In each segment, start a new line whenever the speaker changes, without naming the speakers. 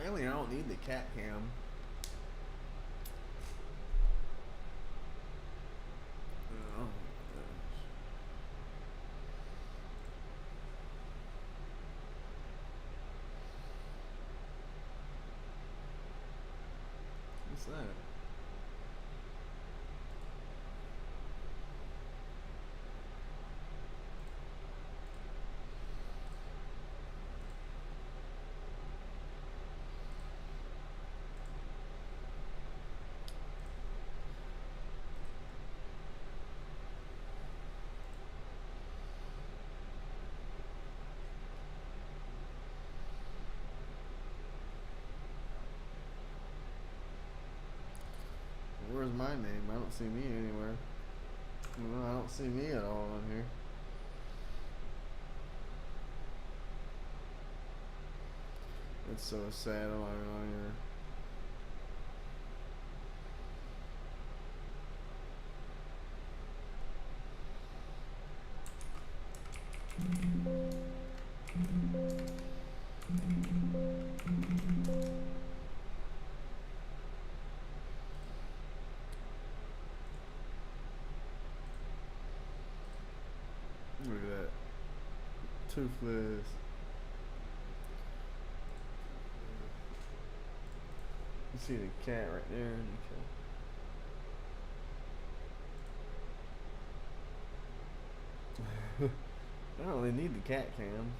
Apparently I don't need the cat cam. Oh, what's that? Where's my name? I don't see me anywhere. No, I don't see me at all on here. It's so sad. I'm not even on here. Look at that. Toothless. You see the cat right there. I don't really need the cat cam.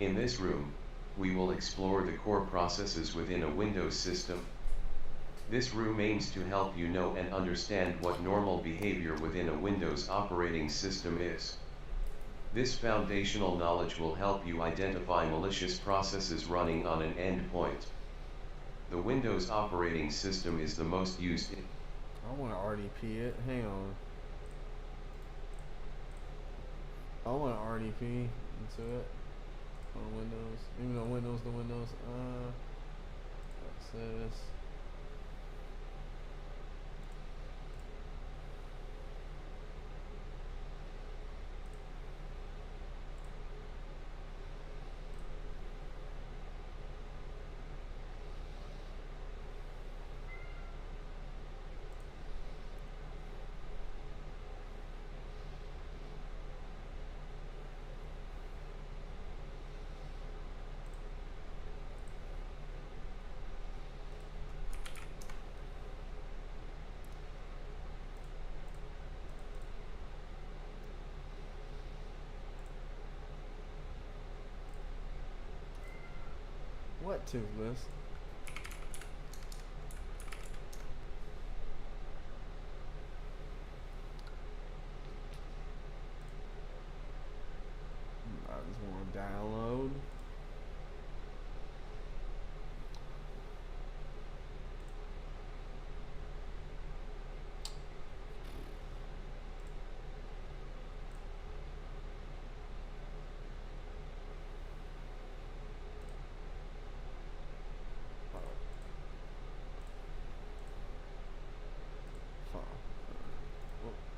In this room, we will explore the core processes within a Windows system. This room aims to help you know and understand what normal behavior within a Windows operating system is. This foundational knowledge will help you identify malicious processes running on an endpoint. The Windows operating system is the most used in.
I want to RDP it. Hang on. I want to RDP into it on Windows. Even though Windows the Windows. Access. What toothless? I just want to download.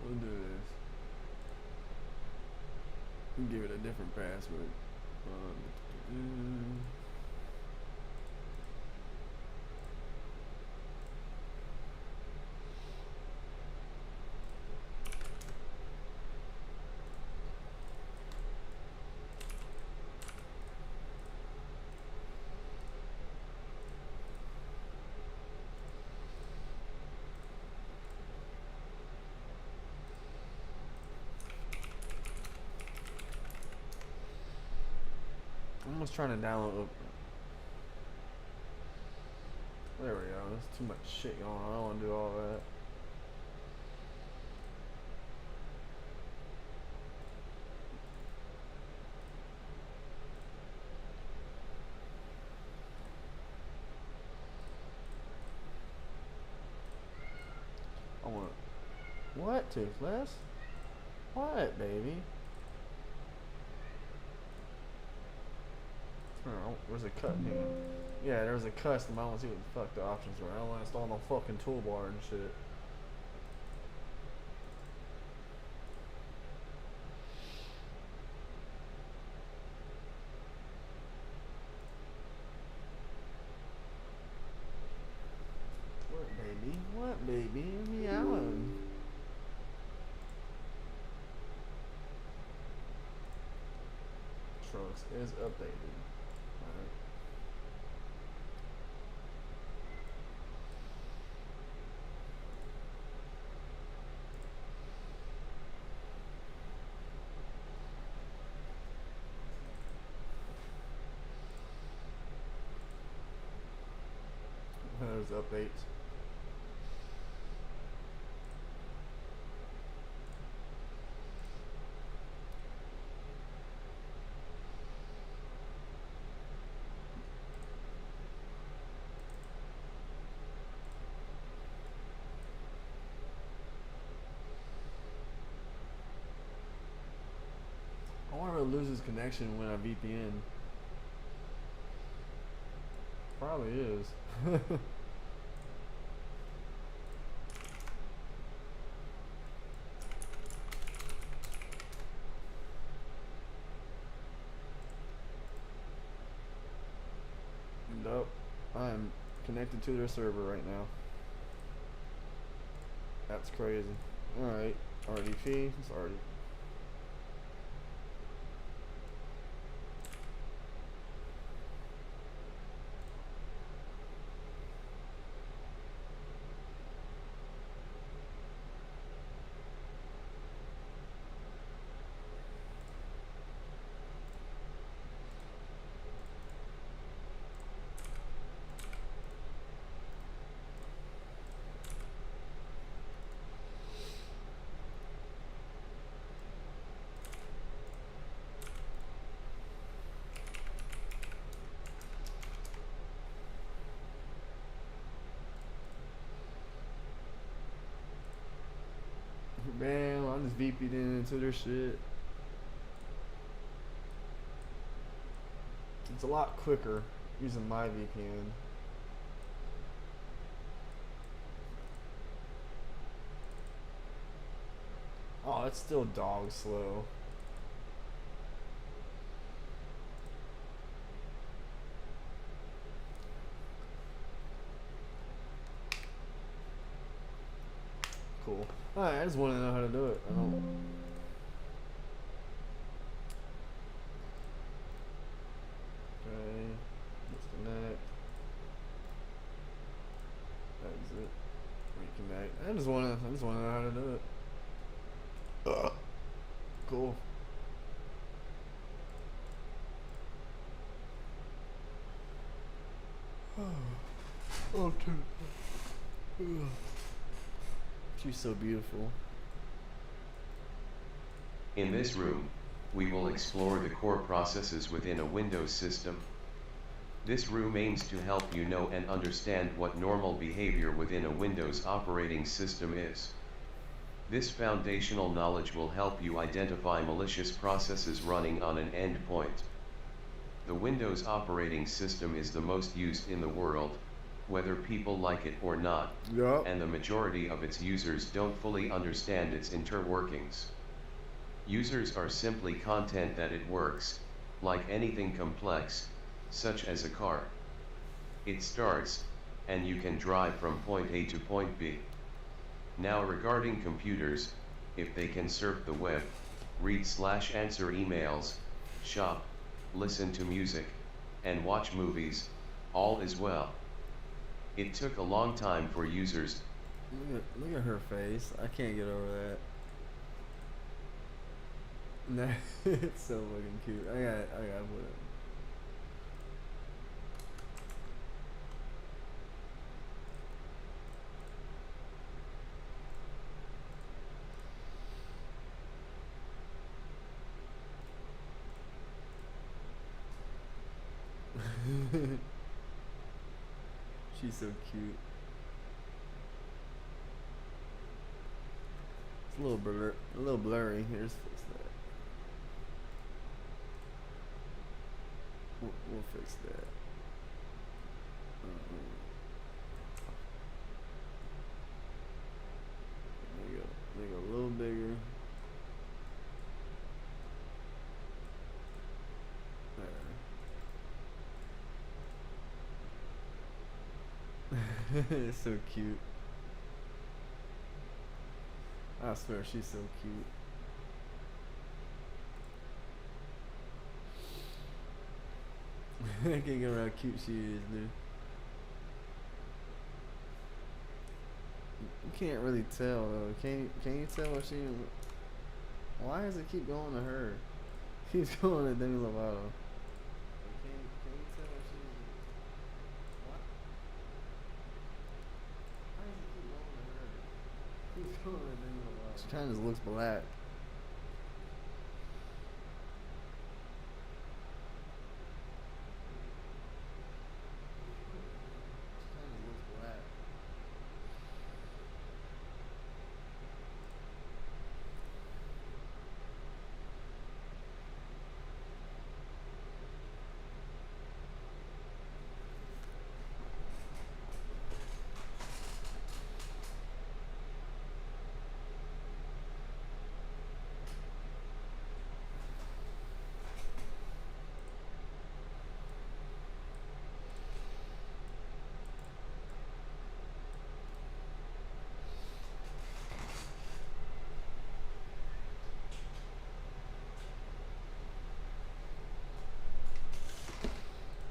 We'll do this. We'll give it a different password. I'm almost trying to download. There we go. There's too much shit going on. I don't want to do all that. What, Toothless? What, baby? Oh, where's a cut here? Yeah, there's a custom. I want to see what the fuck the options were. I don't want to install no fucking toolbar and shit. What, baby? What, baby? Meowing. Trunks is updated. Alright. There's updates. I wonder if it loses connection when I VPN. Probably is. Nope. I am connected to their server right now. That's crazy. Alright. RDP. It's already. Man, I just VP'd into their shit. It's a lot quicker using my VPN. Oh, it's still dog slow. Cool. Alright, I just want to know how to do it. I don't. Okay. Disconnect. Exit. Reconnect. I just want to know how to do it. Cool. Oh, she's so beautiful.
In this room, we will explore the core processes within a Windows system. This room aims to help you know and understand what normal behavior within a Windows operating system is. This foundational knowledge will help you identify malicious processes running on an endpoint. The Windows operating system is the most used in the world, whether people like it or not, and the majority of its users don't fully understand its interworkings. Users are simply content that it works, like anything complex, such as a car. It starts, and you can drive from point A to point B. Now regarding computers, if they can surf the web, read/answer emails, shop, listen to music, and watch movies, all is well. It took a long time for users.
Look at her face. I can't get over that. No, it's so fucking cute. I gotta put it. She's so cute. A little blurry. Here's fix that. We'll fix that. Make it a little bigger. There. It's so cute. I swear she's so cute. I can't get around how cute she is, dude. You can't really tell though. Can you tell what she? Why does it keep going to her? Keeps going to Demi Lovato. Can you tell what she? What? Why does it keep going to her? Keeps going to Demi Lovato. She kind of just looks black.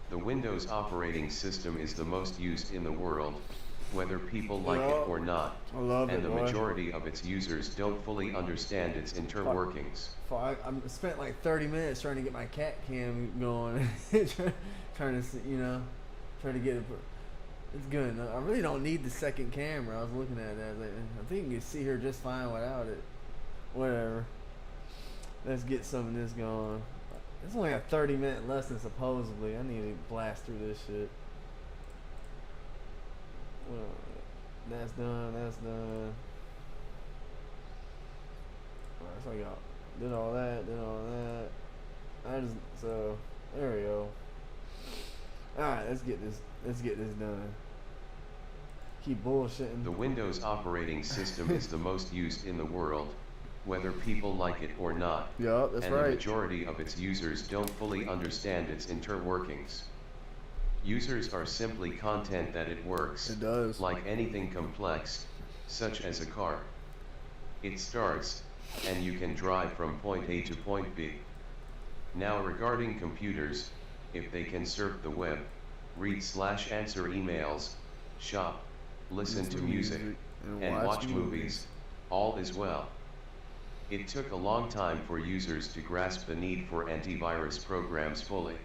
The Windows operating system is the most used in the world, whether people like it or not, and the majority of its users don't fully understand its interworkings.
I spent like 30 minutes trying to get my cat cam going, trying to, try to get it. It's good. I really don't need the second camera. I was looking at that. I think you can see her just fine without it. Whatever. Let's get some of this going. It's only a 30-minute lesson, supposedly. I need to blast through this shit. Well, that's done. That's done. Alright, so I did all that. So there we go. Alright, let's get this done. Keep bullshitting.
The Windows operating system is the most used in the world, whether people like it or not,
that's
and
right.
The majority of its users don't fully understand its interworkings. Users are simply content that it works.
It does.
Like anything complex, such as a car. It starts, and you can drive from point A to point B. Now regarding computers, if they can surf the web, read/answer emails, shop, listen to music, and watch movies, all is well. It took a long time for users to grasp the need for antivirus programs fully.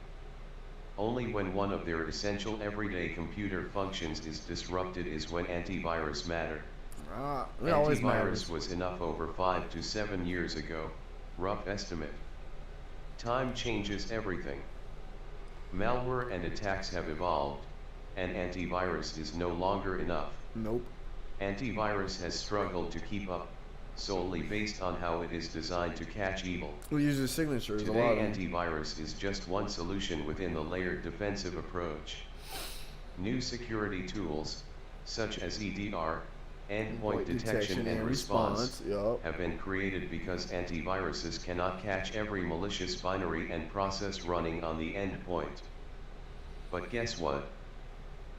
Only when one of their essential everyday computer functions is disrupted is when antivirus matter. Antivirus was enough over 5 to 7 years ago, rough estimate. Time changes everything. Malware and attacks have evolved, and antivirus is no longer enough.
Nope.
Antivirus has struggled to keep up, solely based on how it is designed to catch evil.
We use the signatures
Today,
a lot.
Antivirus is just one solution within the layered defensive approach. New security tools, such as EDR, endpoint detection and response, have been created because antiviruses cannot catch every malicious binary and process running on the endpoint. But guess what?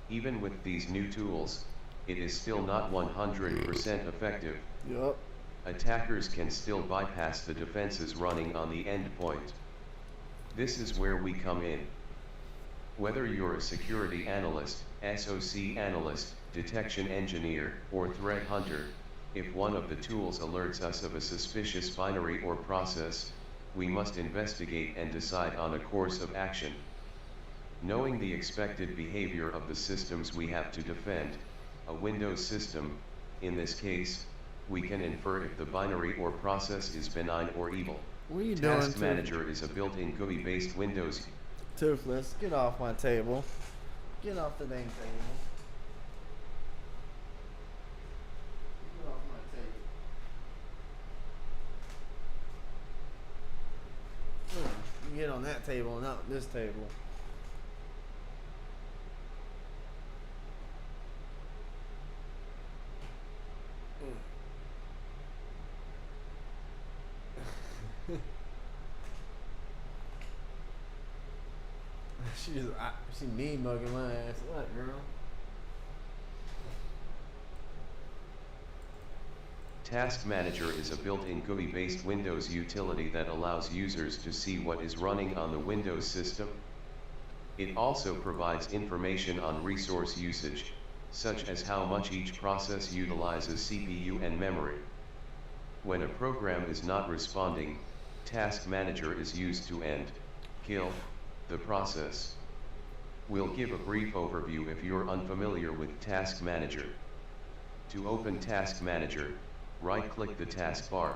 Even with these new tools, it is still not 100% effective. Attackers can still bypass the defenses running on the endpoint. This is where we come in. Whether you're a security analyst, SOC analyst, detection engineer, or threat hunter, if one of the tools alerts us of a suspicious binary or process, we must investigate and decide on a course of action. Knowing the expected behavior of the systems we have to defend, a Windows system, in this case, we can infer if the binary or process is benign or evil.
What are you
Task
doing,
Manager is a built-in GUI-based Windows.
Toothless, get off my table. Get off the dang table. Get off my table. table and not this table. She mean mugging my ass. What, girl?
Task Manager is a built-in GUI-based Windows utility that allows users to see what is running on the Windows system. It also provides information on resource usage, such as how much each process utilizes CPU and memory. When a program is not responding, Task Manager is used to kill the process. We'll give a brief overview if you're unfamiliar with Task Manager. To open Task Manager, right-click the taskbar.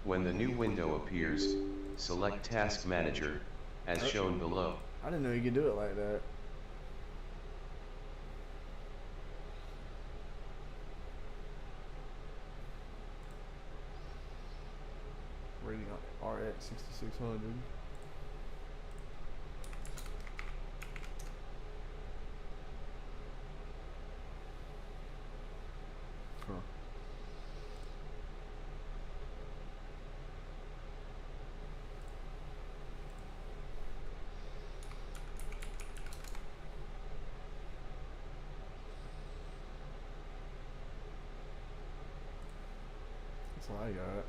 When the new window appears, select Task Manager, as shown below.
I didn't know you could do it like that. Rating RX 6600. Huh. That's what I got.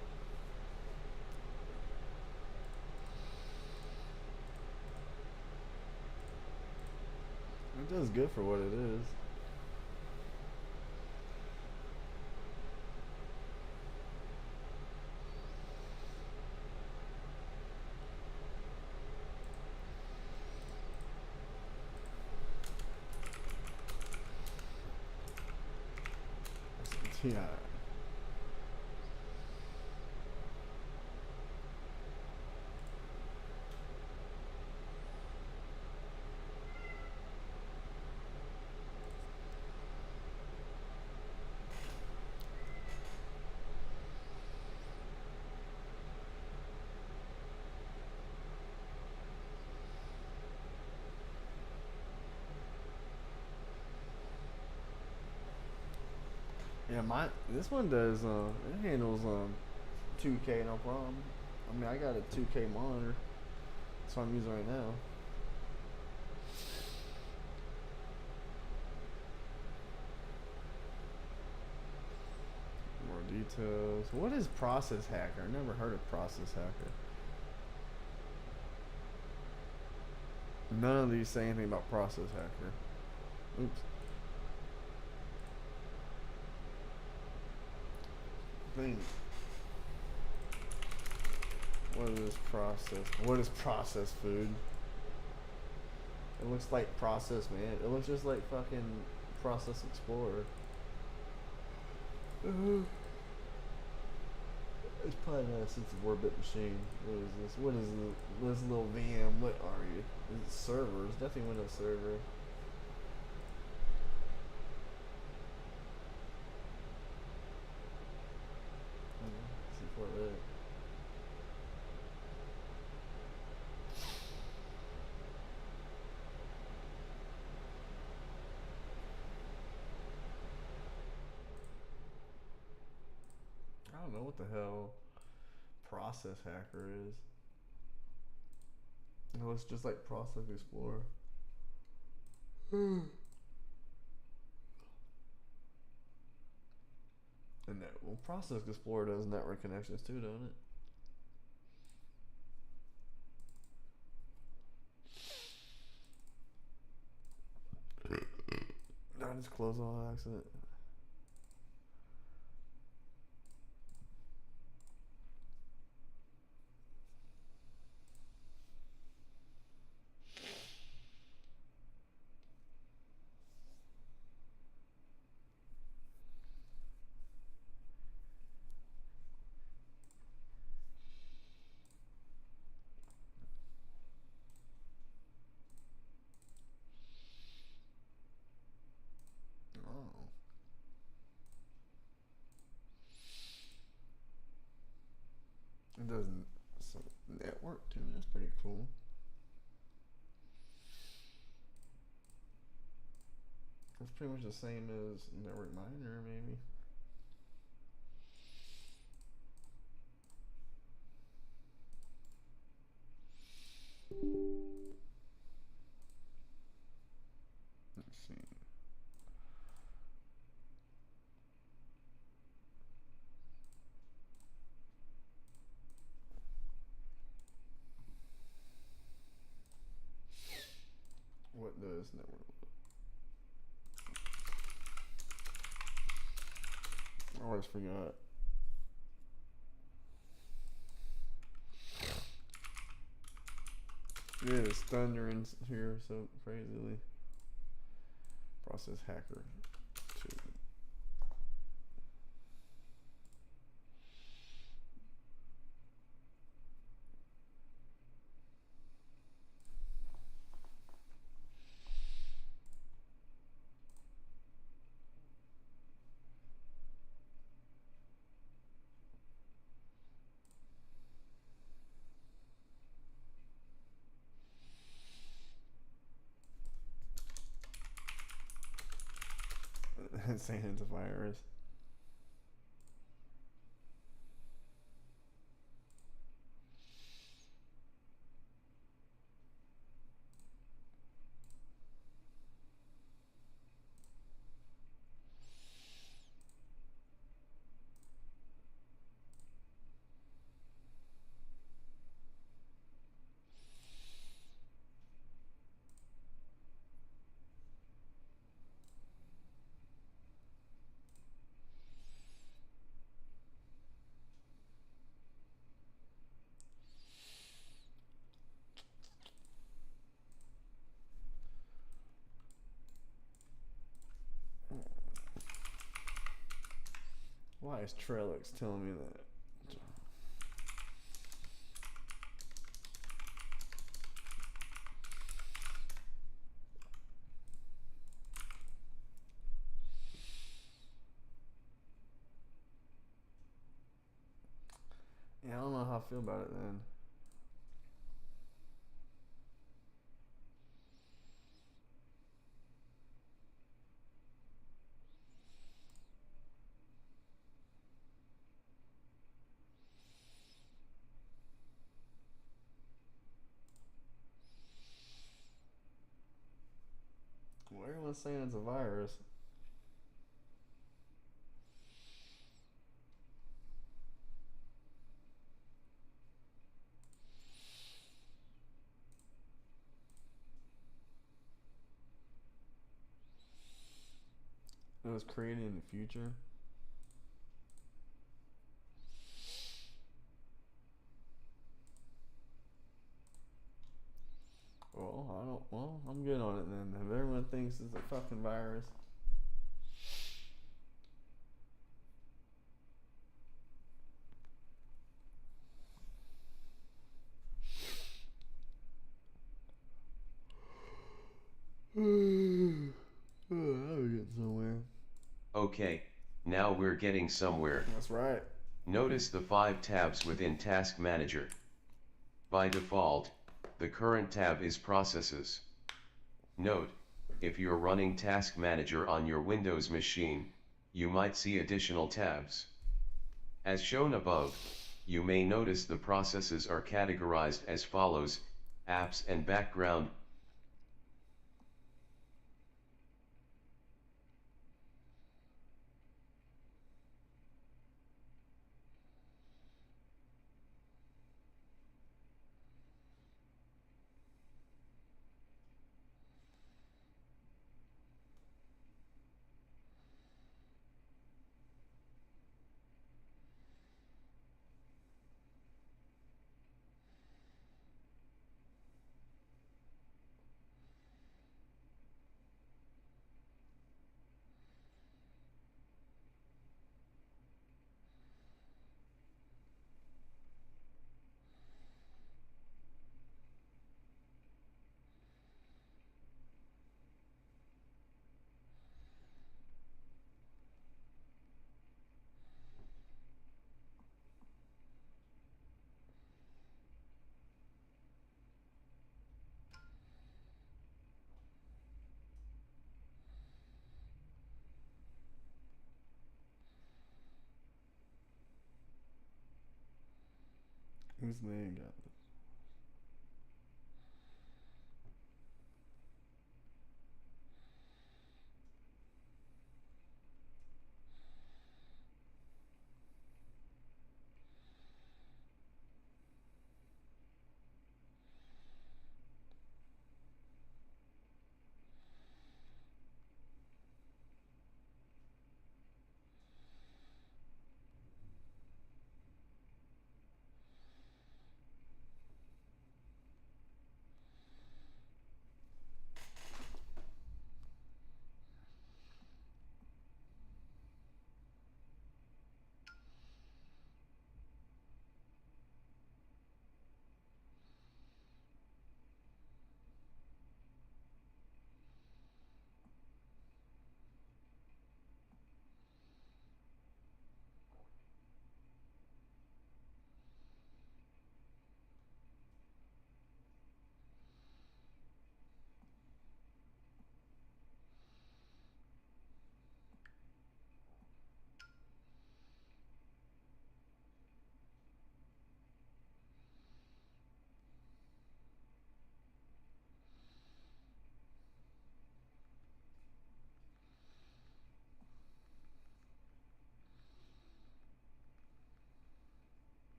It does good for what it is. Yeah. Yeah, this one does it handles 2K no problem. I mean, I got a 2K monitor. That's what I'm using right now. More details. What is Process Hacker? I never heard of Process Hacker. None of these say anything about Process Hacker. Oops. Thing. What is process? What is processed food? It looks like processed, man. It looks just like fucking Process Explorer. It's probably not a sense of orbit machine. What is this? What is this little VM? What are you? Is it server? It's definitely Windows Server. Support that. I don't know what the hell Process Hacker is. It looks just like Process Explorer. And that, well, Process Explorer does network connections too, don't it? I just closed on accident. Oh. pretty much the same as network miner, maybe. Let's see. What does network look? I always forgot. Yeah, it's thundering here so crazily. Process hacker 2. Saying it's a virus. Why is Trellix telling me that? Yeah, I don't know how I feel about it then. Well, everyone's saying it's a virus. It was created in the future. Well, I'm good on it then. If everyone thinks it's a fucking virus. Oh, we're getting somewhere.
Okay, now we're getting somewhere.
That's right.
Notice the 5 tabs within Task Manager. By default, the current tab is Processes. Note, if you're running Task Manager on your Windows machine, you might see additional tabs. As shown above, you may notice the processes are categorized as follows: apps and background.
This man got it.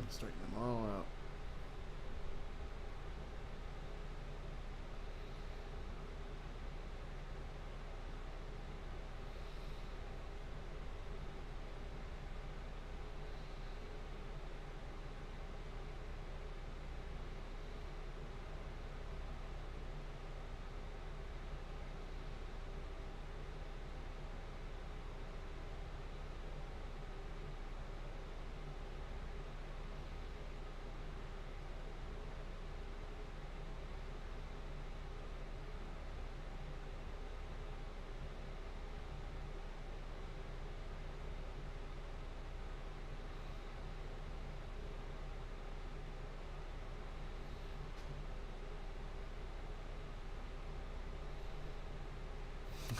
Straighten them all out.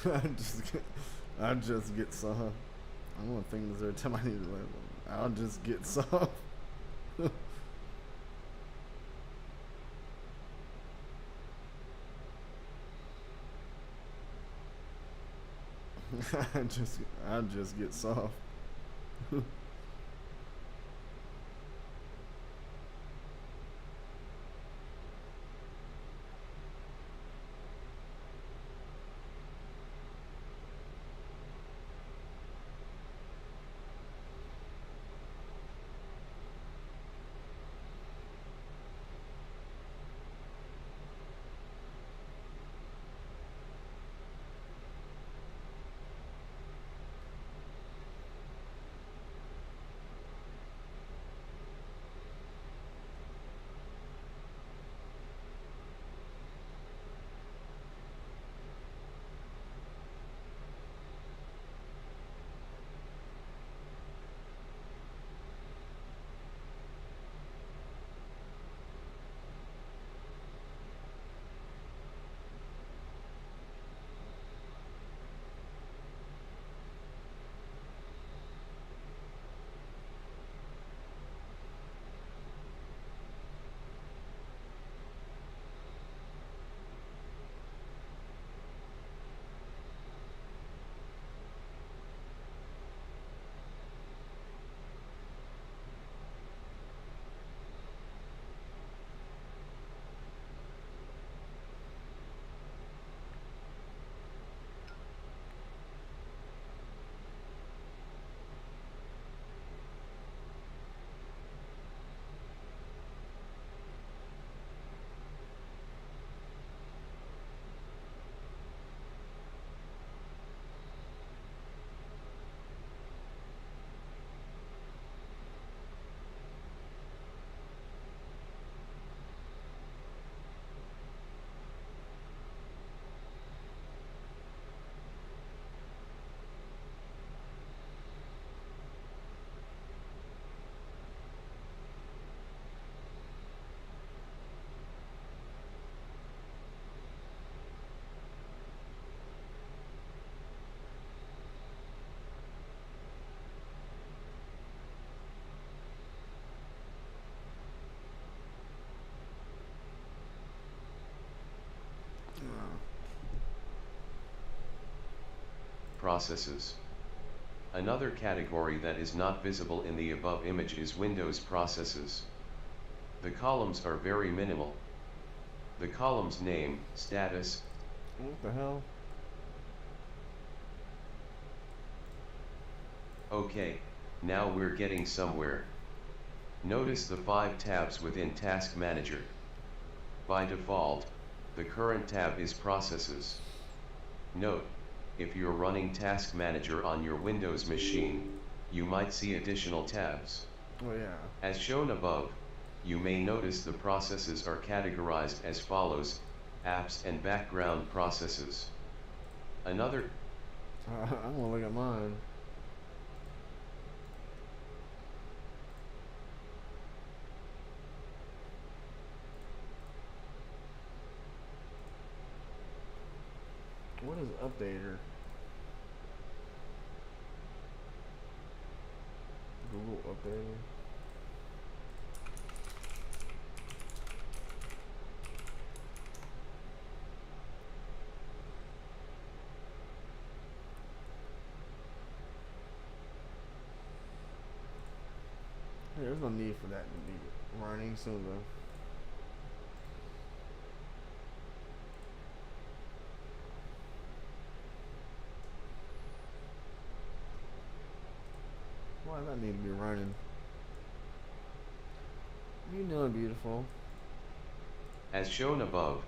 I just get soft. I don't think there's every time I need to like, I'll just get soft. I just get soft.
Processes. Another category that is not visible in the above image is Windows processes. The columns are very minimal. The column's name, status.
What the hell?
Okay, now we're getting somewhere. Notice the 5 tabs within Task Manager. By default, the current tab is Processes. Note, if you're running Task Manager on your Windows machine, you might see additional tabs.
Oh yeah.
As shown above, you may notice the processes are categorized as follows: apps and background processes. Another
I'm gonna look at mine. What is updater? Google updater. Hey, there's no need for that to be running soon though. Why does that need to be running? You know, beautiful.
As shown above,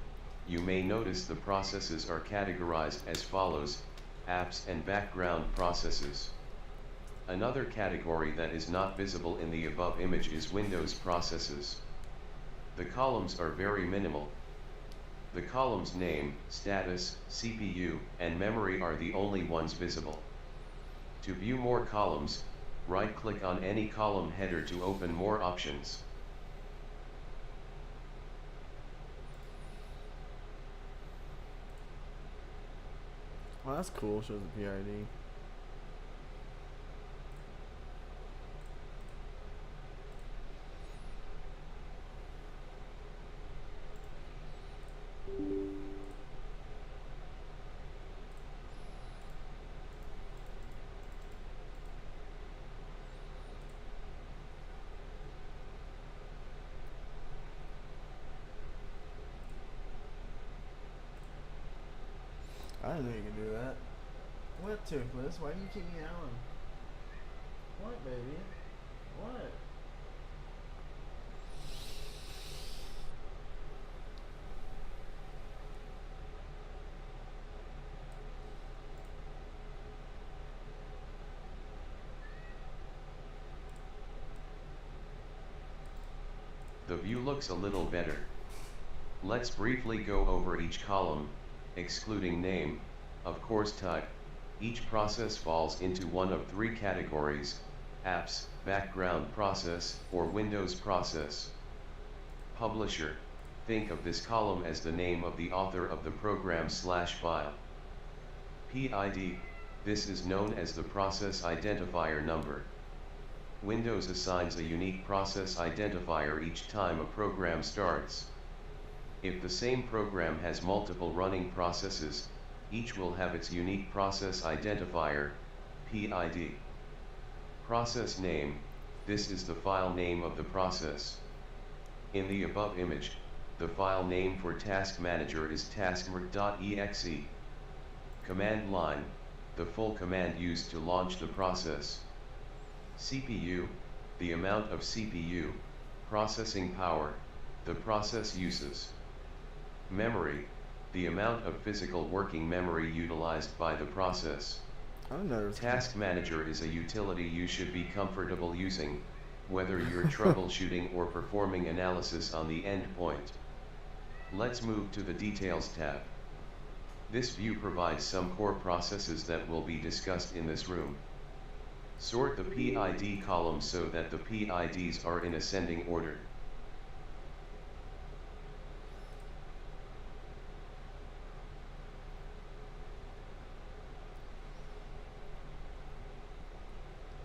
you may notice the processes are categorized as follows: apps and background processes. Another category that is not visible in the above image is Windows processes. The columns are very minimal. The columns name, status, CPU, and memory are the only ones visible. To view more columns, right-click on any column header to open more options.
Oh, that's cool. Shows the PID. I didn't know you could do that. What, Toothless? Why do you keep meowing? What, baby? What?
The view looks a little better. Let's briefly go over each column, excluding name, of course type. Each process falls into one of three categories: apps, background process, or Windows process. Publisher. Think of this column as the name of the author of the program/file. PID. This is known as the process identifier number. Windows assigns a unique process identifier each time a program starts. If the same program has multiple running processes, each will have its unique process identifier, PID. Process name. This is the file name of the process. In the above image, the file name for Task Manager is taskmer.exe. Command line, the full command used to launch the process. CPU, the amount of CPU, processing power, the process uses. Memory, the amount of physical working memory utilized by the process. Task Manager is a utility you should be comfortable using, whether you're troubleshooting or performing analysis on the endpoint. Let's move to the Details tab. This view provides some core processes that will be discussed in this room. Sort the PID columns so that the PIDs are in ascending order.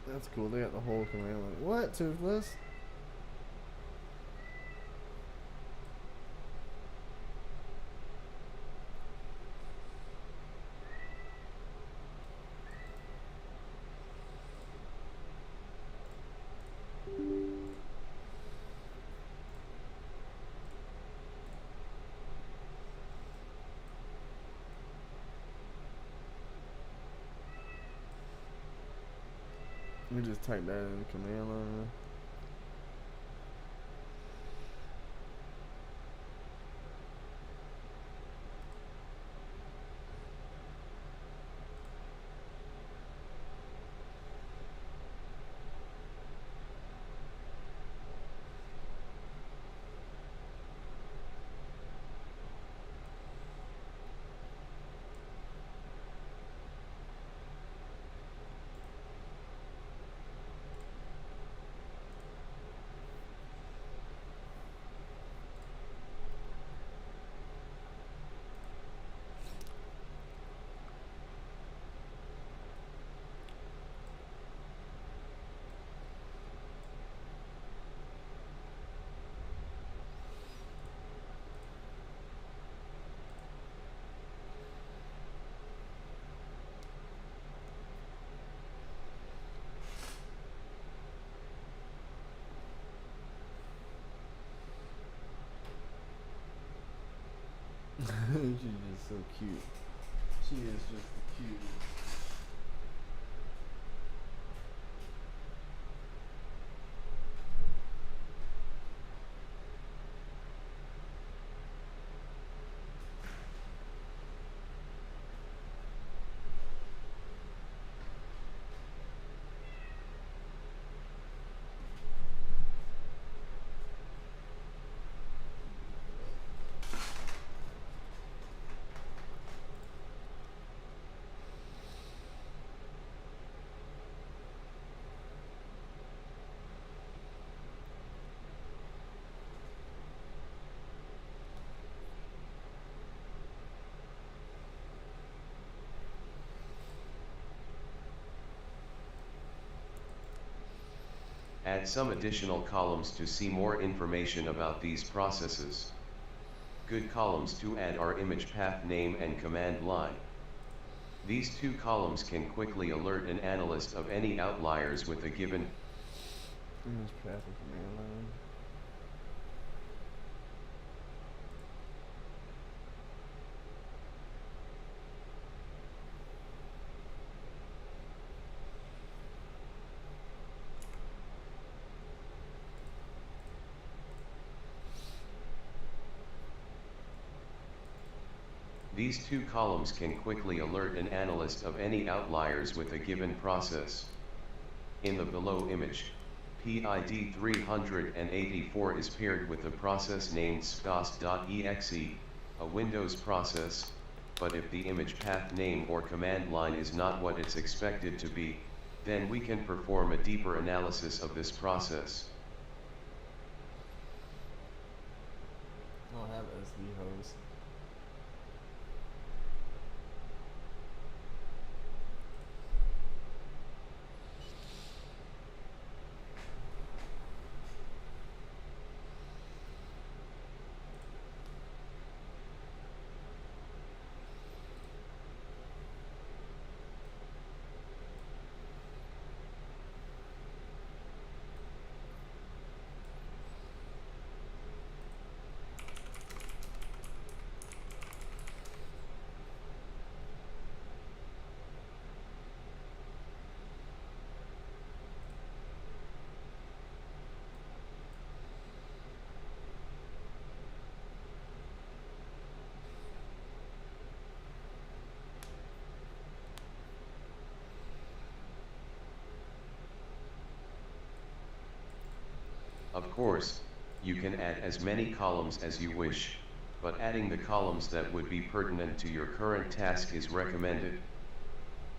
That's cool. They got the whole command line. What, Toothless? Let me just type that in the command line. She's just so cute. She is just the cutest.
add some additional columns to see more information about these processes. Good columns to add are image path name and command line. These two columns can quickly alert an analyst of any outliers with a given
image path and command line.
These two columns can quickly alert an analyst of any outliers with a given process. In the below image, PID 384 is paired with a process named scos.exe, a Windows process, but if the image path name or command line is not what it's expected to be, then we can perform a deeper analysis of this process.
I don't have SD host.
Of course, you can add as many columns as you wish, but adding the columns that would be pertinent to your current task is recommended.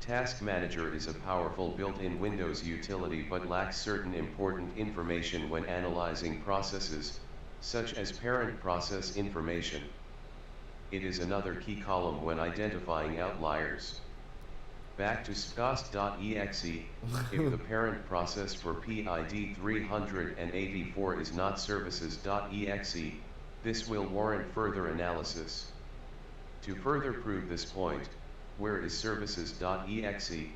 Task Manager is a powerful built-in Windows utility but lacks certain important information when analyzing processes, such as parent process information. It is another key column when identifying outliers. Back to scos.exe, if the parent process for PID 384 is not services.exe, this will warrant further analysis. To further prove this point, where is services.exe?
I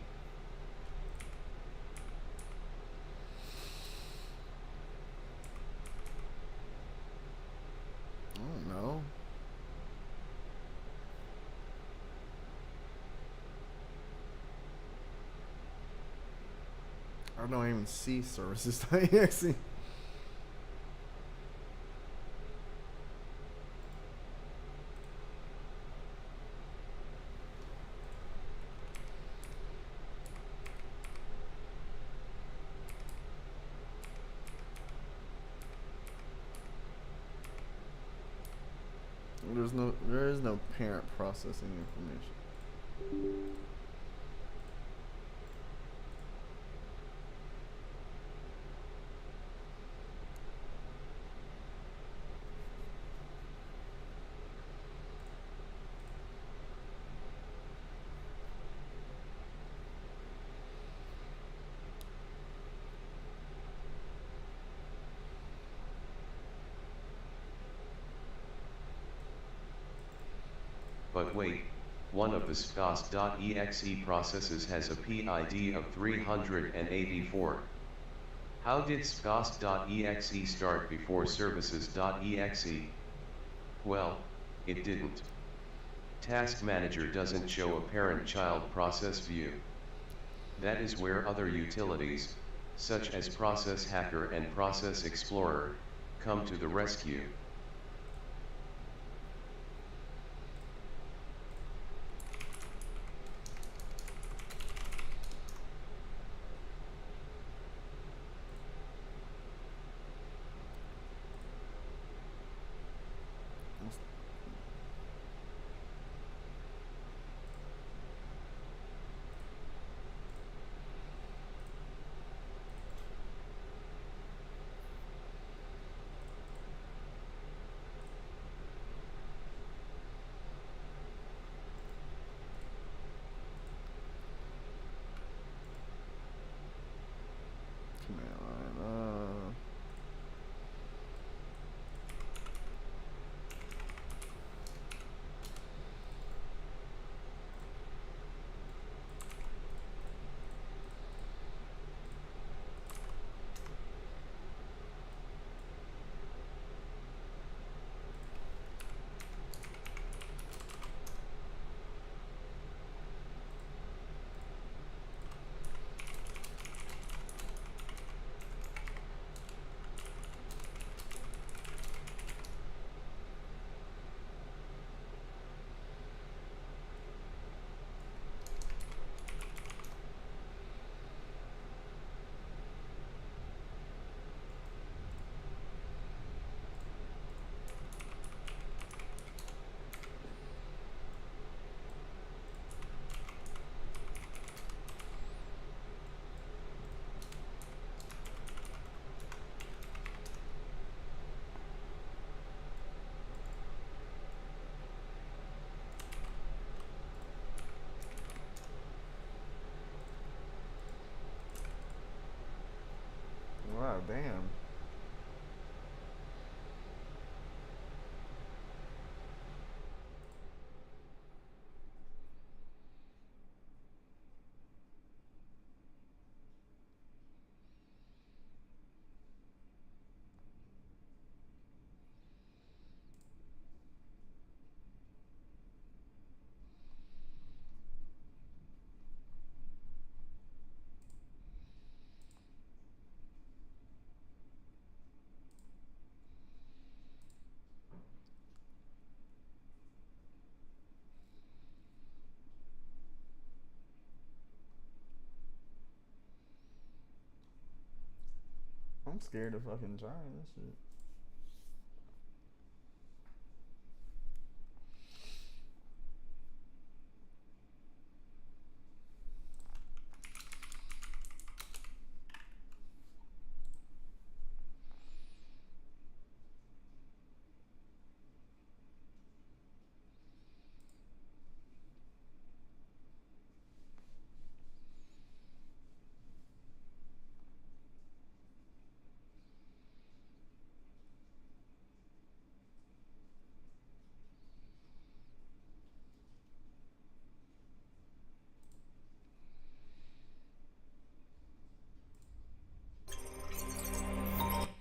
don't know. I don't even see services.exe. There is no parent processing information.
But wait, one of the scos.exe processes has a PID of 384. How did scos.exe start before services.exe? Well, it didn't. Task Manager doesn't show a parent-child process view. That is where other utilities, such as Process Hacker and Process Explorer, come to the rescue.
damn. I'm scared of fucking trying this shit.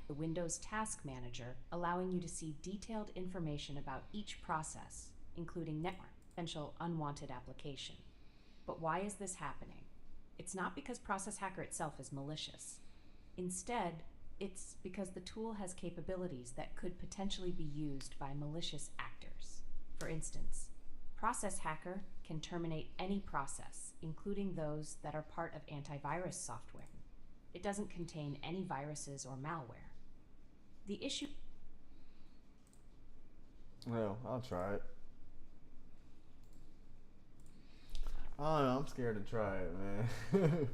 The Windows Task Manager, allowing you to see detailed information about each process, including network potential unwanted application. But why is this happening? It's not because Process Hacker itself is malicious. Instead, it's because the tool has capabilities that could potentially be used by malicious actors. For instance, Process Hacker can terminate any process, including those that are part of antivirus software. It doesn't contain any viruses or malware. The issue...
Well, I'll try it. I don't know, I'm scared to try it, man.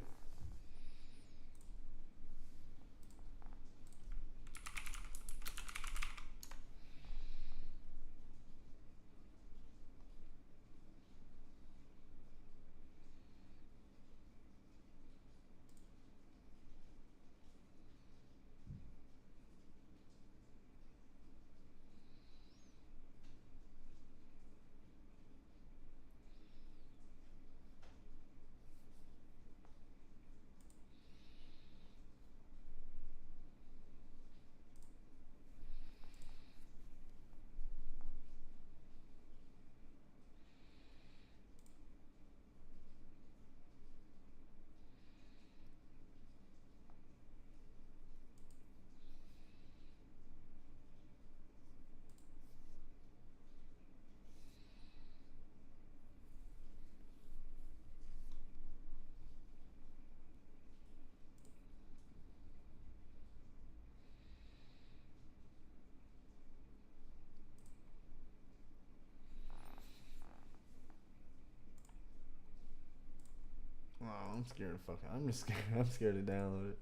Oh, I'm scared of fucking. I'm just scared. I'm scared to download it.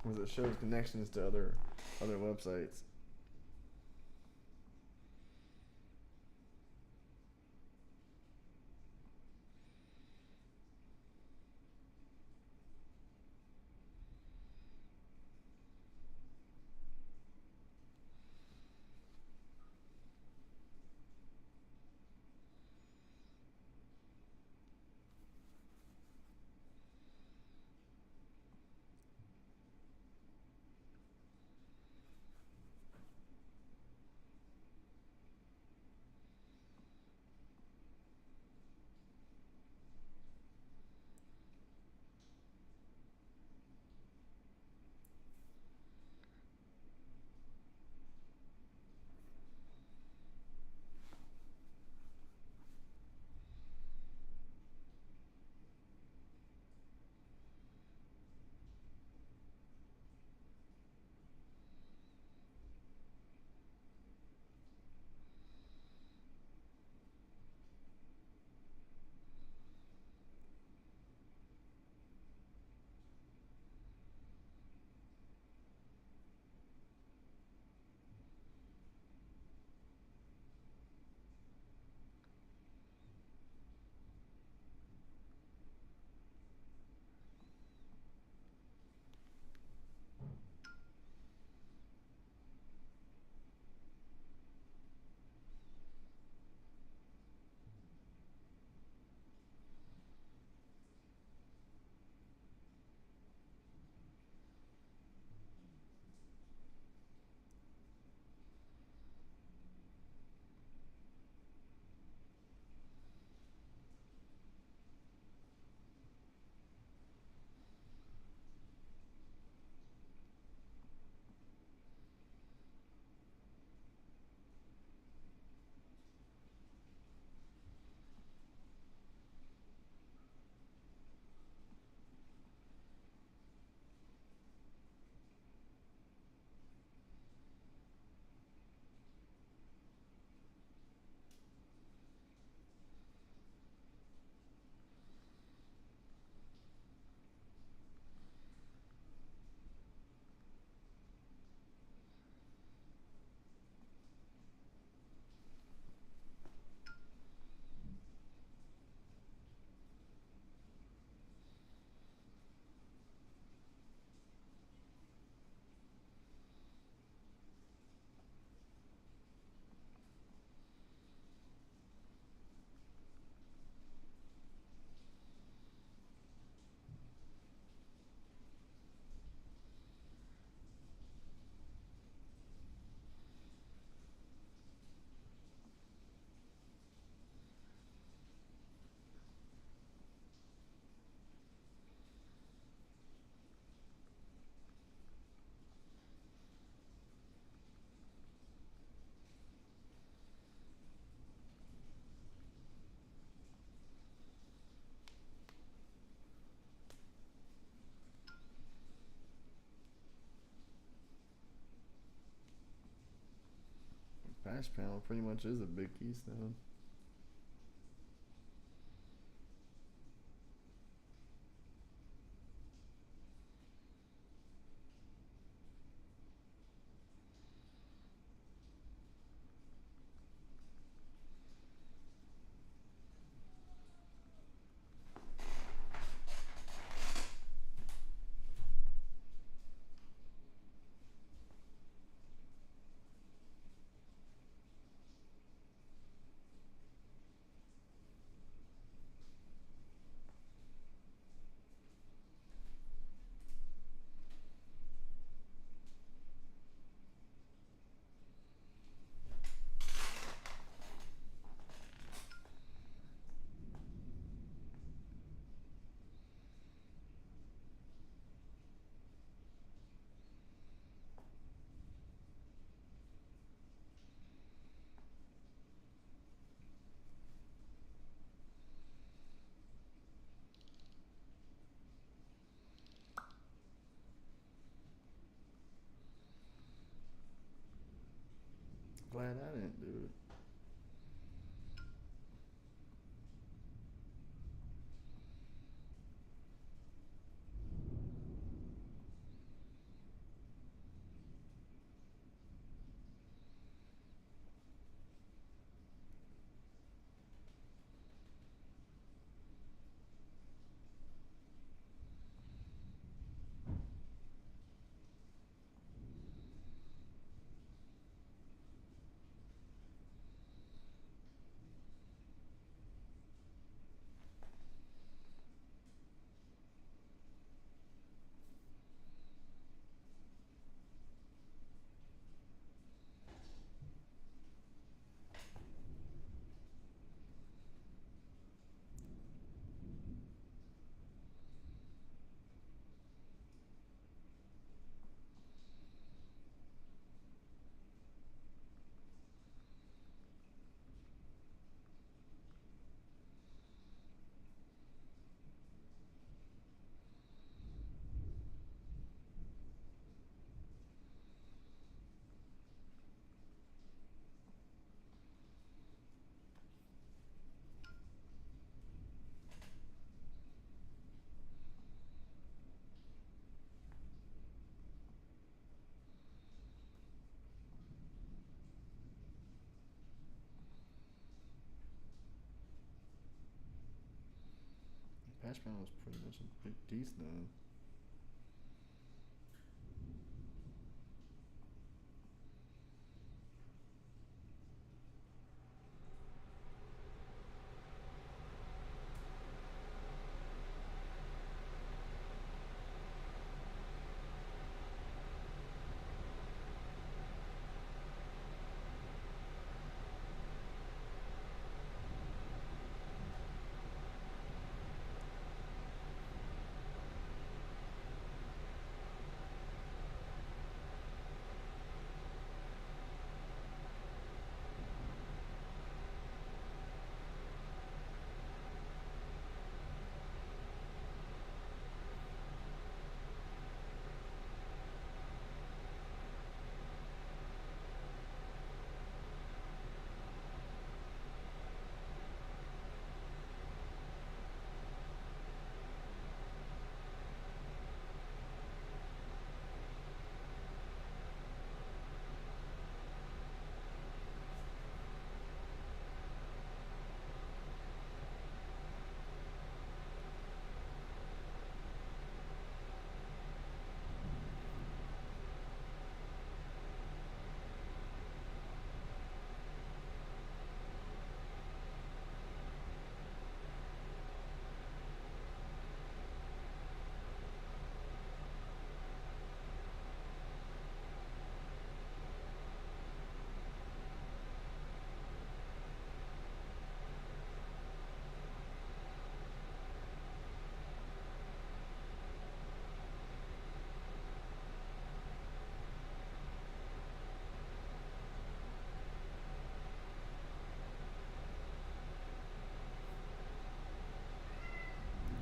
Because it shows connections to other websites. patch panel pretty much is a big keystone. Glad I didn't do it. Patch panel was pretty much a big decent.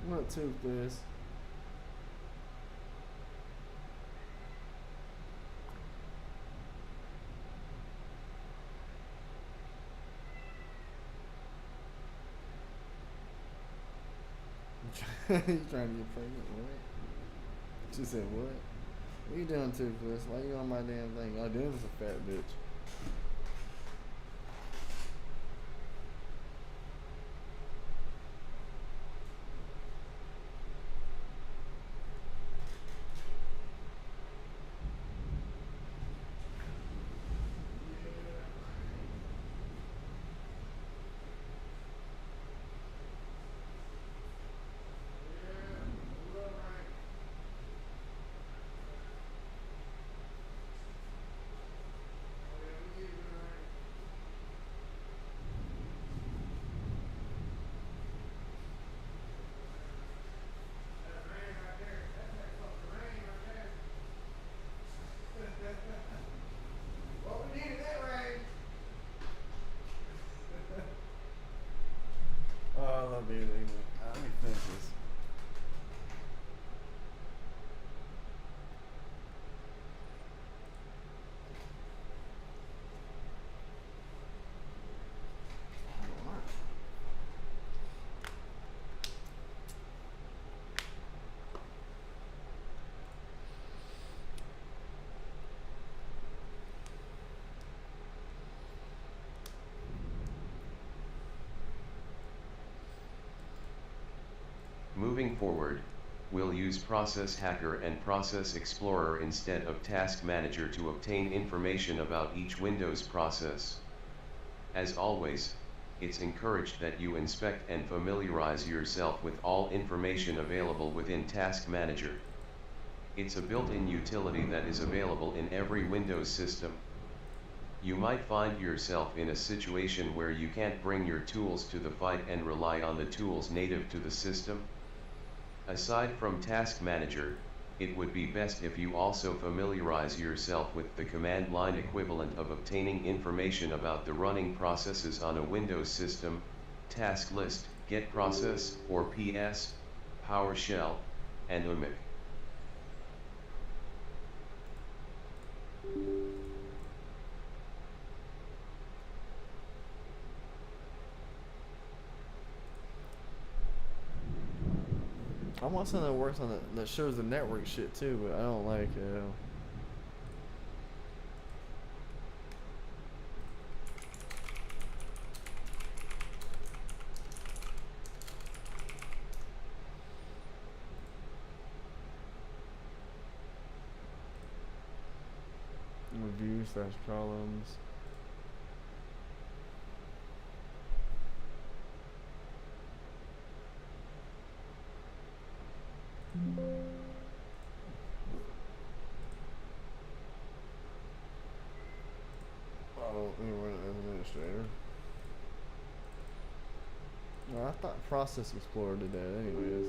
I'm gonna tooth this. You trying to get pregnant? What? She said what? What you doing too, Chris? Why you on my damn thing? Oh, this is a fat bitch. Oh, I love being ignorant. Let me finish this.
Moving forward, we'll use Process Hacker and Process Explorer instead of Task Manager to obtain information about each Windows process. As always, it's encouraged that you inspect and familiarize yourself with all information available within Task Manager. It's a built-in utility that is available in every Windows system. You might find yourself in a situation where you can't bring your tools to the fight and rely on the tools native to the system. Aside from Task Manager, it would be best if you also familiarize yourself with the command line equivalent of obtaining information about the running processes on a Windows system: task list, get process, or PS, PowerShell, and UMIC.
I want something that works on that shows the network shit too, but I don't like it. Review/columns. Oh, let me run it as administrator. No, I thought Process Explorer did that anyways.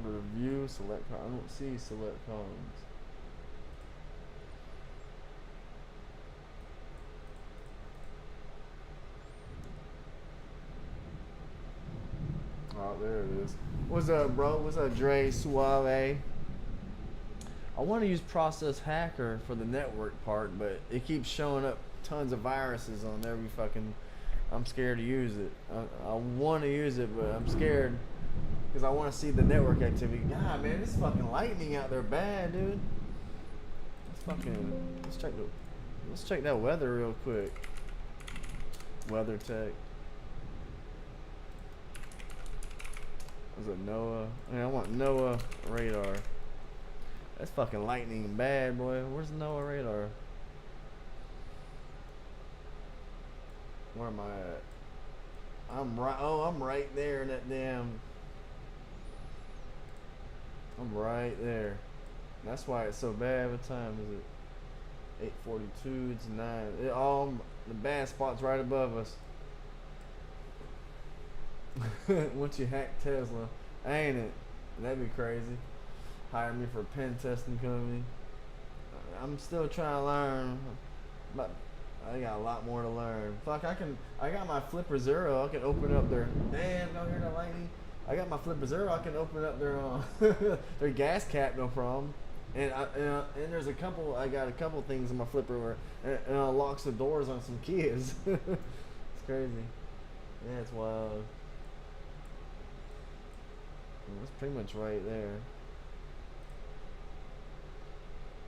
Go to view, select, I don't see select columns. Oh, there it is. What's up, bro? What's up, Dre Suave? I want to use Process Hacker for the network part, but it keeps showing up tons of viruses on every fucking... I'm scared to use it. I want to use it, but I'm scared because I want to see the network activity. God, man, this fucking lightning out there bad, dude. Let's check that weather real quick. Weather tech. Was it NOAA? I want NOAA radar. That's fucking lightning bad, boy. Where's the NOAA radar? Where am I at? I'm right there in that damn... I'm right there. That's why it's so bad. What time is it? 8:42. It's 9. The bad spot's right above us. Once you hack Tesla, ain't it? That'd be crazy. Hire me for a pen testing company. I'm still trying to learn. But I got a lot more to learn. Fuck, I got my Flipper Zero. I can open up their. Damn, don't hear that lightning. I got my Flipper Zero. I can open up their their gas cap, no problem. And there's a couple. I got a couple things in my Flipper where it unlocks the doors on some Kias. It's crazy. Yeah, it's wild. That's pretty much right there.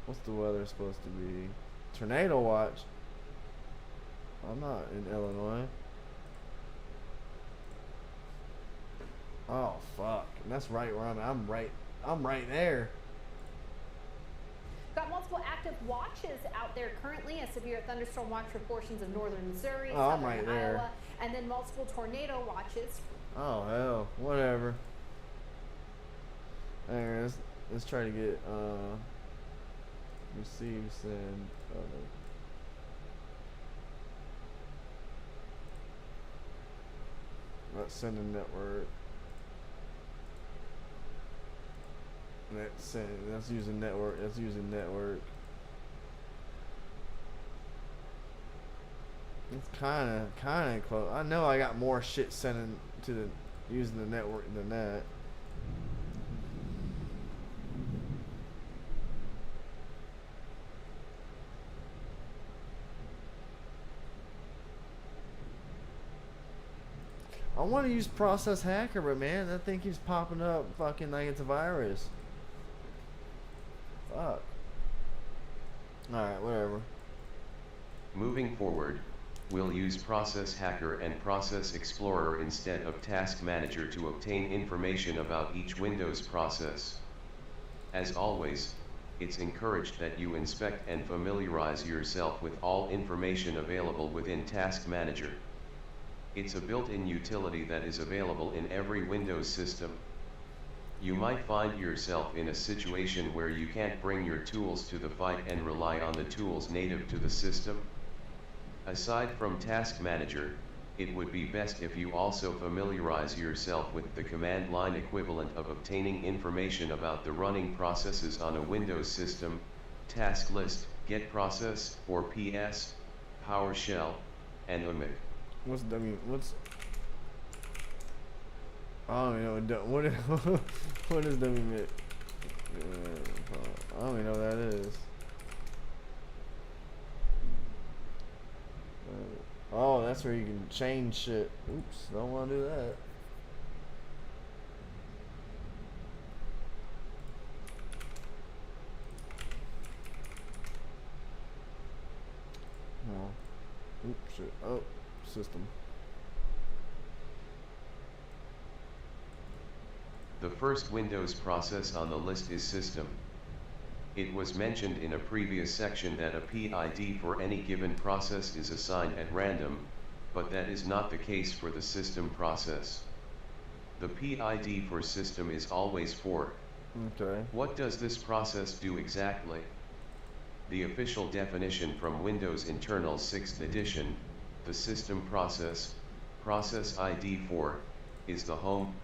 What's the weather supposed to be? Tornado watch. I'm not in Illinois. Oh fuck! And that's right where I'm at. I'm right there.
Got multiple active watches out there currently. A severe thunderstorm watch for portions of northern Missouri,
Oh, I'm
southern
right there.
Iowa, and then multiple tornado watches.
Oh hell, whatever. Alright, let's try to get receive send. Oh, no. Let's send a network. Let's send. That's using network. That's using network. It's kind of close. I know I got more shit sending to the using the network than that. I want to use Process Hacker, but man, that thing keeps popping up fucking like it's a virus. Fuck. Alright, whatever.
Moving forward, we'll use Process Hacker and Process Explorer instead of Task Manager to obtain information about each Windows process. As always, it's encouraged that you inspect and familiarize yourself with all information available within Task Manager. It's a built-in utility that is available in every Windows system. You might find yourself in a situation where you can't bring your tools to the fight and rely on the tools native to the system. Aside from Task Manager, it would be best if you also familiarize yourself with the command line equivalent of obtaining information about the running processes on a Windows system: task list, get process, or PS, PowerShell, and OMIC.
What's I don't even know what is WMIT? I don't even know what that is. Oh, that's where you can change shit. Oops, don't want to do that. No. Oops, shit. Oh, system.
The first Windows process on the list is System. It was mentioned in a previous section that a PID for any given process is assigned at random, but that is not the case for the System process. The PID for System is always 4.
Okay.
What does this process do exactly? The official definition from Windows Internal 6th edition, the System process, process ID 4, is the home,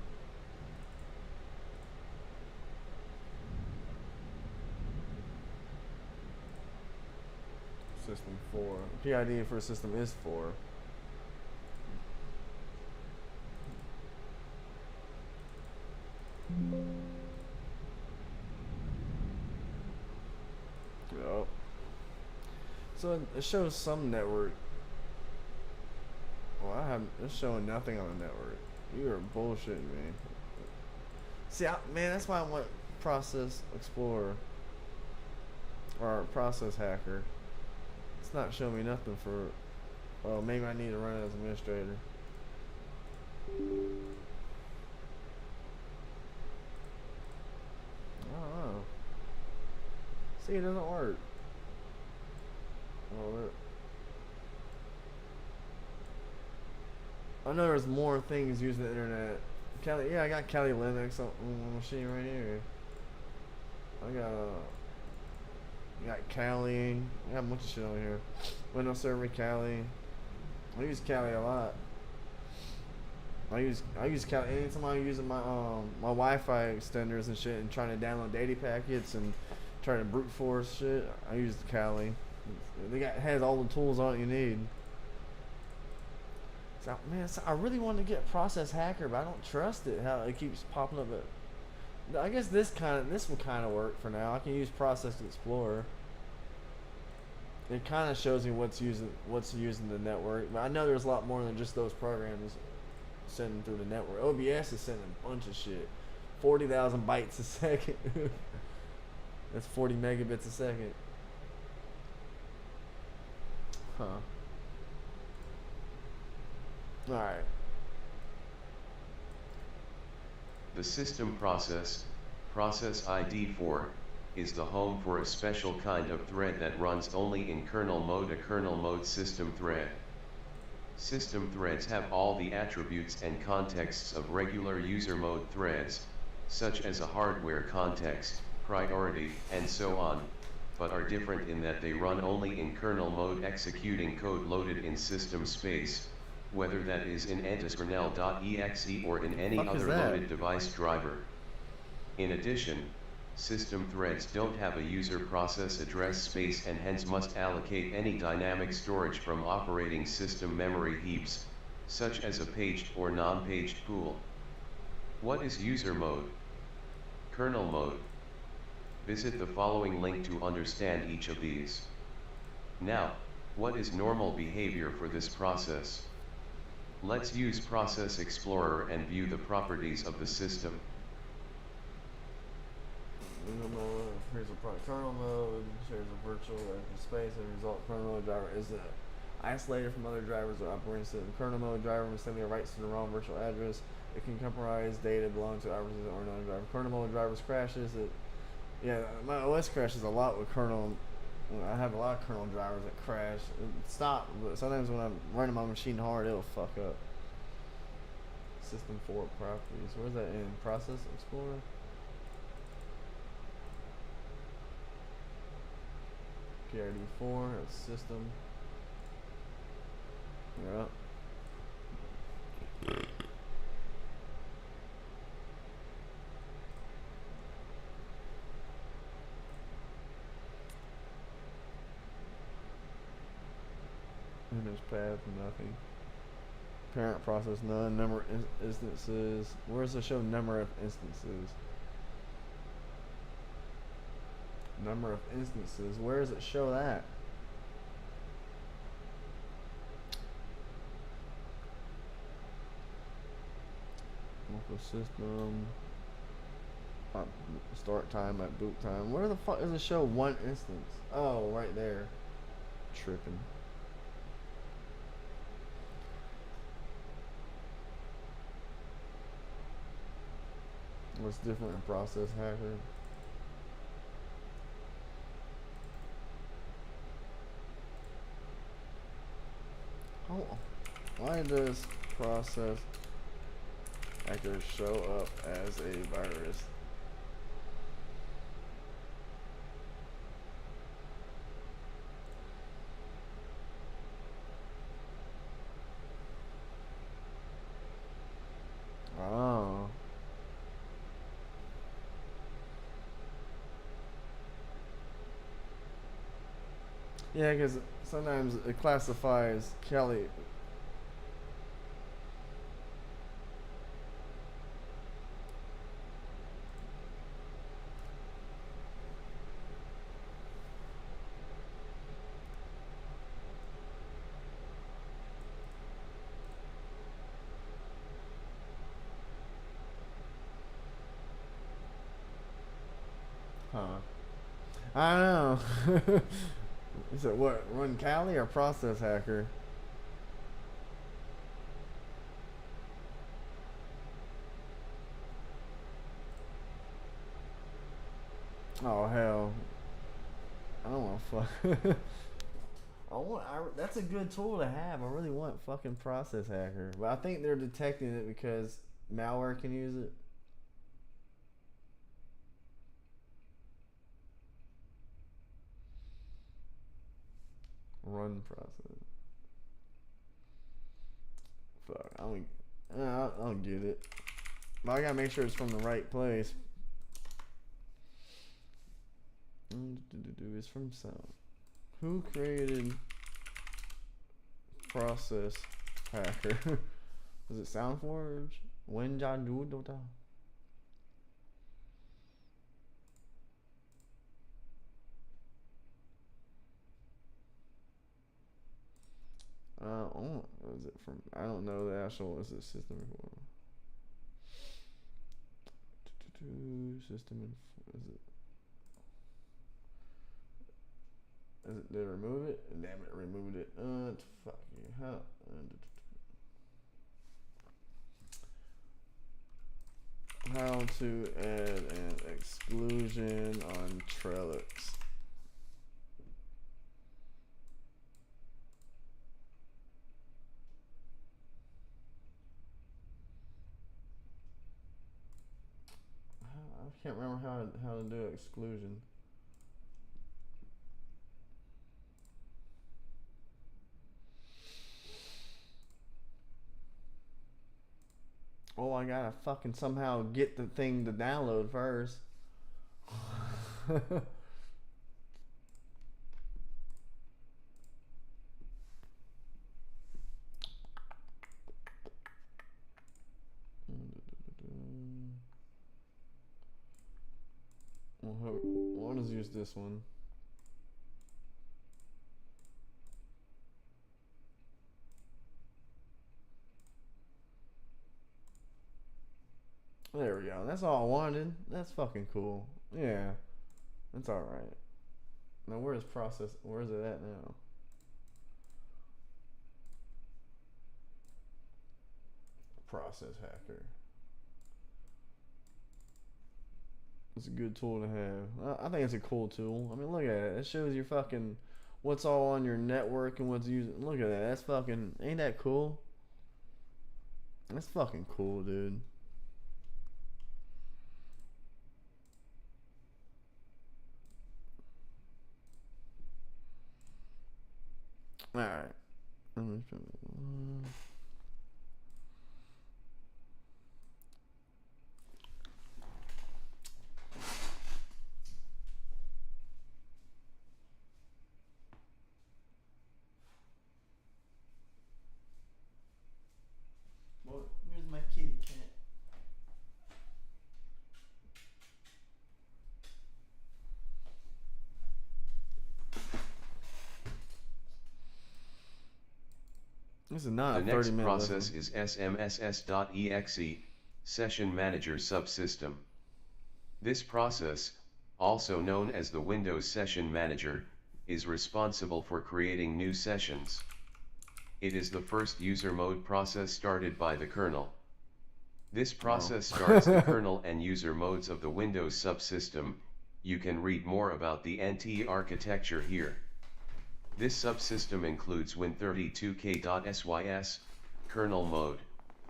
System 4. PID for system is 4. Yep. So it shows some network. Well, it's showing nothing on the network. You are bullshitting me. See, man, that's why I want Process Explorer or Process Hacker. It's not showing me nothing for. Oh, maybe I need to run it as administrator. I don't know. See, it doesn't work. Oh, I know there's more things using the internet. Kali, yeah, I got Kali Linux on my machine right here. I got Kali. I got a bunch of shit on here. Windows Server Kali. I use Kali a lot. I use Kali anytime I'm using my my Wi-Fi extenders and shit and trying to download data packets and trying to brute force shit. I use Kali. Has all the tools on it you need. So, man, I really want to get Process Hacker, but I don't trust it. How it keeps popping up. But I guess this will kind of work for now. I can use Process Explorer. It kind of shows me what's using the network, but I know there's a lot more than just those programs sending through the network. OBS is sending a bunch of shit, 40,000 bytes a second. That's 40 megabits a second. Huh. All right.
The system process ID 4, is the home for a special kind of thread that runs only in kernel mode, a kernel mode system thread. System threads have all the attributes and contexts of regular user mode threads, such as a hardware context, priority, and so on, but are different in that they run only in kernel mode executing code loaded in system space, whether that is in antiskernel.exe or in any other loaded device driver. In addition, system threads don't have a user process address space and hence must allocate any dynamic storage from operating system memory heaps, such as a paged or non-paged pool. What is user mode? Kernel mode. Visit the following link to understand each of these. Now, what is normal behavior for this process? Let's use Process Explorer and view the properties of the system.
Here's a kernel mode. Here's a virtual space. And result kernel mode driver is isolated from other drivers or operating system. Kernel mode driver sending writes to the wrong virtual address. It can comprise data belonging to operation or another driver. Kernel mode drivers crashes. Yeah, my OS crashes a lot with kernel. I have a lot of kernel drivers that crash. Stop, but sometimes when I'm running my machine hard, it'll fuck up. System 4 properties. Where's that in? Process Explorer? PRD4, that's system. Yep. Image path, nothing. Parent process, none. Number of instances. Where's the show number of instances? Number of instances. Where does it show that? Local system. Start time at boot time. Where the fuck does it show one instance? Oh, right there. Tripping. What's different in Process Hacker? Oh, why does Process Hacker show up as a virus? Oh. Yeah, because sometimes it classifies Kelly. Huh. I don't know. Is it what? Run Cali or Process Hacker? Oh hell! I don't want to fuck. That's a good tool to have. I really want fucking Process Hacker, but I think they're detecting it because malware can use it. Run process. Fuck, I don't get it. But I gotta make sure it's from the right place. It's from some. Who created Process Hacker? Was it SoundForge? Wenjadudota? Oh, is it from? I don't know the actual. Is it system? System. Is it? Is it? Did it remove it? Damn it! Removed it. Fuck you. How? How to add an exclusion on Trellix. I can't remember how to do exclusion. Oh, I gotta fucking somehow get the thing to download first. Well, let's use this one. There we go. That's all I wanted. That's fucking cool. Yeah, that's all right. Now where's process? Where's it at now? Process Hacker. It's a good tool to have. I think it's a cool tool. I mean, look at it. It shows your fucking what's all on your network and what's using. Look at that. That's fucking. Ain't that cool? That's fucking cool, dude. All right. Well, here's my kitty cat. This is not
the
a 30-minute
next process
lesson.
is smss.exe, Session Manager Subsystem. This process, also known as the Windows Session Manager, is responsible for creating new sessions. It is the first user mode process started by the kernel. This process starts the kernel and user modes of the Windows subsystem. You can read more about the NT architecture here. This subsystem includes Win32k.sys, kernel mode,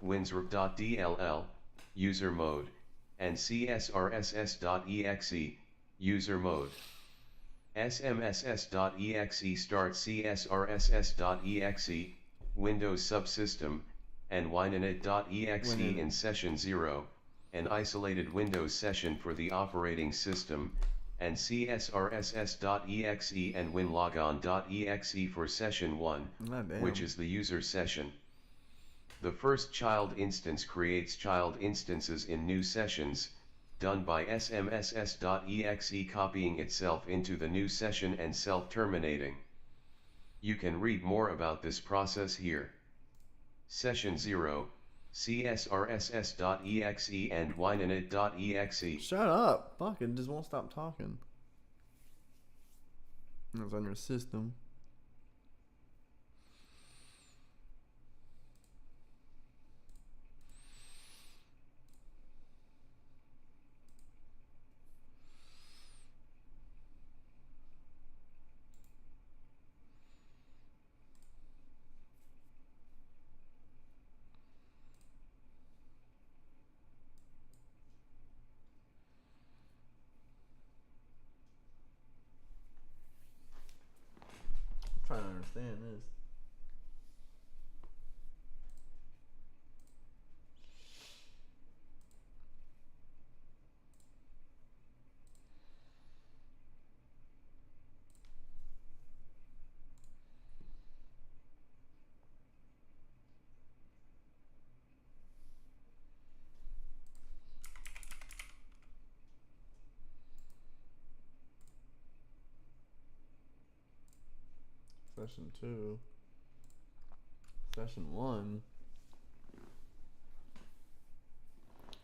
WinZRP.dll, user mode, and CSRSS.exe, user mode. SMSS.exe starts CSRSS.exe, Windows subsystem, and Winanet.exe in session 0, an isolated Windows session for the operating system, and CSRSS.exe and WinLogon.exe for session 1, which is the user session. The first child instance creates child instances in new sessions, done by SMSS.exe copying itself into the new session and self-terminating. You can read more about this process here. Session 0, CSRSS.exe and Winanet.exe.
Shut up! Fuck it, just won't stop talking. It's on your system. I'm trying to understand this. Session 2. Session 1.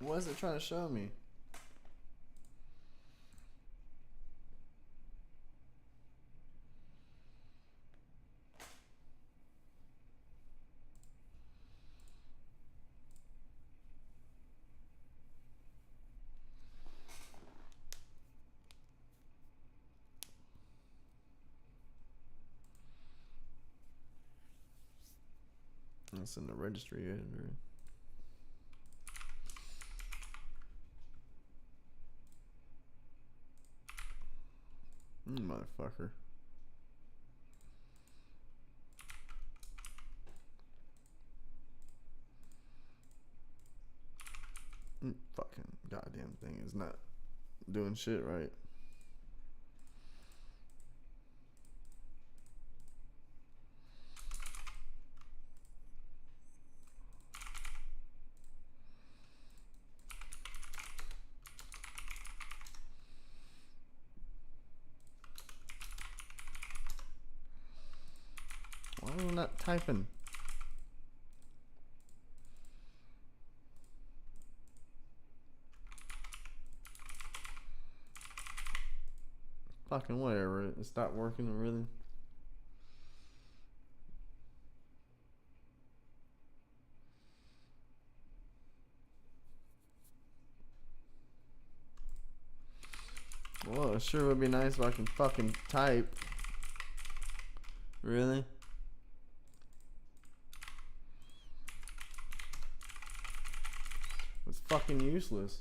What is it trying to show me? It's in the registry editor. Motherfucker. Fucking goddamn thing is not doing shit right. Why am I not typing? Fucking whatever. It stopped working, really. Well, it sure would be nice if I can fucking type. Really? It's fucking useless.